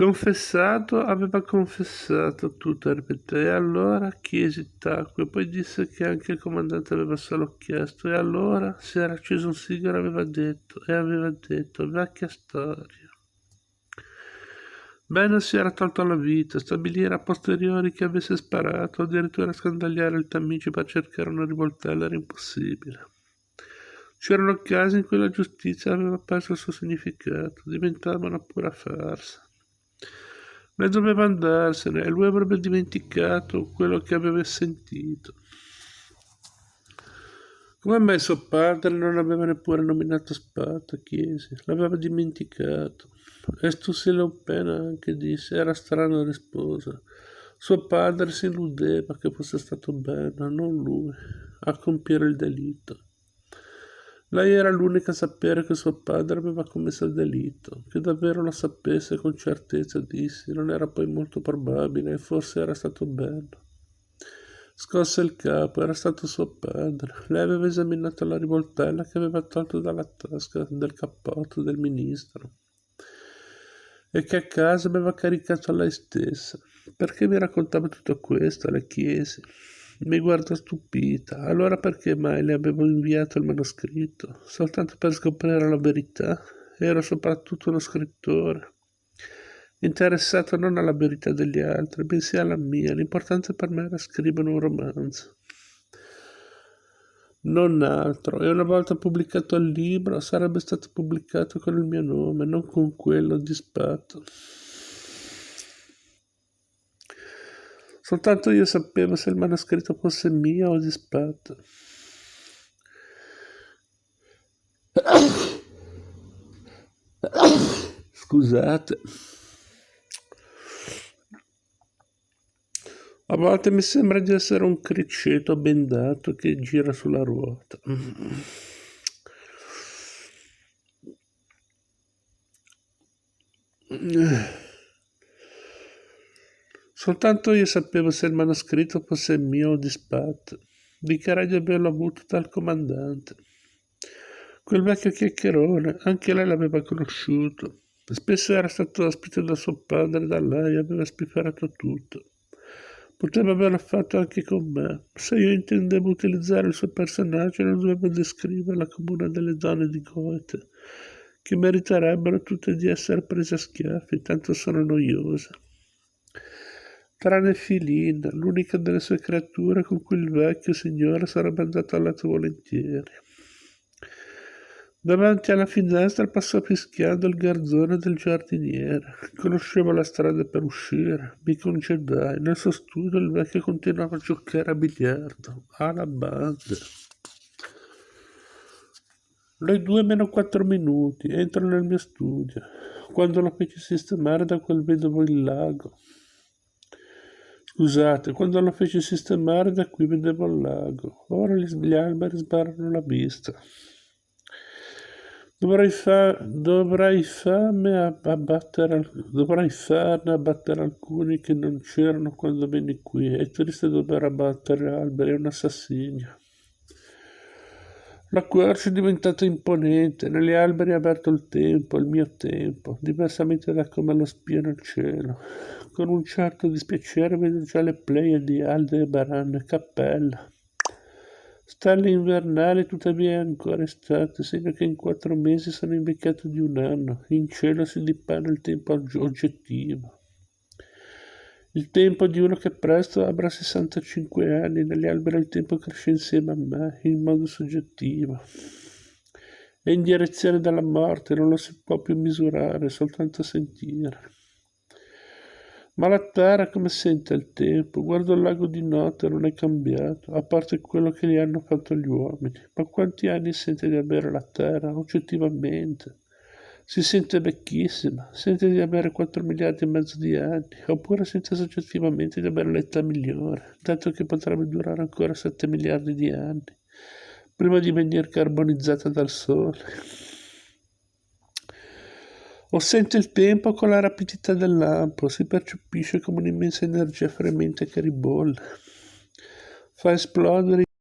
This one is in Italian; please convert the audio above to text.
aveva confessato tutto, ripeté, e allora chiesi tacque, poi disse che anche il comandante aveva solo chiesto, e allora si era acceso un sigaro e aveva detto, vecchia storia. Bene si era tolto la vita, stabilire a posteriori che avesse sparato, addirittura scandagliare il Tamigi per cercare una rivoltella era impossibile. C'erano casi in cui la giustizia aveva perso il suo significato, diventava una pura farsa. Lei doveva andarsene e lui avrebbe dimenticato quello che aveva sentito. Come mai suo padre non aveva neppure nominato Sparta? Chiesi. L'aveva dimenticato. E Stussy appena anche disse. Era strano, rispose. Suo padre si illudeva che fosse stato Ben, non lui, a compiere il delitto. Lei era l'unica a sapere che suo padre aveva commesso il delitto. Che davvero lo sapesse con certezza, dissi. Non era poi molto probabile, e forse era stato Ben. Scosse il capo, era stato suo padre. Lei aveva esaminato la rivoltella che aveva tolto dalla tasca del cappotto del ministro e che a casa aveva caricato a lei stessa. Perché mi raccontava tutto questo? Le chiesi. Mi guardò stupita. Allora perché mai le avevo inviato il manoscritto? Soltanto per scoprire la verità? Ero soprattutto uno scrittore, interessato non alla verità degli altri, bensì alla mia. L'importante per me era scrivere un romanzo, non altro. E una volta pubblicato il libro, sarebbe stato pubblicato con il mio nome, non con quello di Spat. Soltanto io sapevo se il manoscritto fosse mio o di Spat. Scusate. A volte mi sembra di essere un criceto bendato che gira sulla ruota. Soltanto io sapevo se il manoscritto fosse mio o di Spat. Dichiarai di averlo avuto dal comandante. Quel vecchio chiacchierone, anche lei l'aveva conosciuto. Spesso era stato ospite da suo padre e da lei, aveva spifferato tutto. Poteva averlo fatto anche con me. Se io intendevo utilizzare il suo personaggio, non dovevo descriverla come una delle donne di Goethe, che meriterebbero tutte di essere prese a schiaffi, tanto sono noiose. Tranne Filina, l'unica delle sue creature con cui il vecchio signore sarebbe andato a letto volentieri. Davanti alla finestra passò fischiando il garzone del giardiniere. Conoscevo la strada per uscire. Mi concedai. Nel suo studio il vecchio continuava a giocare a biliardo, alla banda. Le 2 meno 4 minuti. Entro nel mio studio. Quando lo feci sistemare da quel vedovo il lago. Scusate, quando lo feci sistemare da qui vedevo il lago. Ora gli alberi sbarrano la vista. Dovrai farne abbattere alcuni che non c'erano quando venni qui. È triste dover abbattere alberi, è un assassinio. La quercia è diventata imponente, negli alberi è aperto il mio tempo, diversamente da come lo spio nel cielo. Con un certo dispiacere vedo già le Pleiadi, Aldebaran e Cappella. Stelle invernali, tuttavia è ancora estate, segno che in 4 mesi sono invecchiato di un anno. In cielo si dipana il tempo oggettivo. Il tempo di uno che presto avrà 65 anni, negli alberi il tempo cresce insieme a me, in modo soggettivo. È in direzione dalla morte, non lo si può più misurare, soltanto sentire. Ma la terra come sente il tempo? Guardo il lago di notte, non è cambiato, a parte quello che gli hanno fatto gli uomini. Ma quanti anni sente di avere la terra, oggettivamente? Si sente vecchissima, sente di avere 4 miliardi e mezzo di anni, oppure sente soggettivamente di avere l'età migliore, dato che potrebbe durare ancora 7 miliardi di anni, prima di venire carbonizzata dal sole. O sente il tempo con la rapidità del lampo, si percepisce come un'immensa energia fremente che ribolle, fa esplodere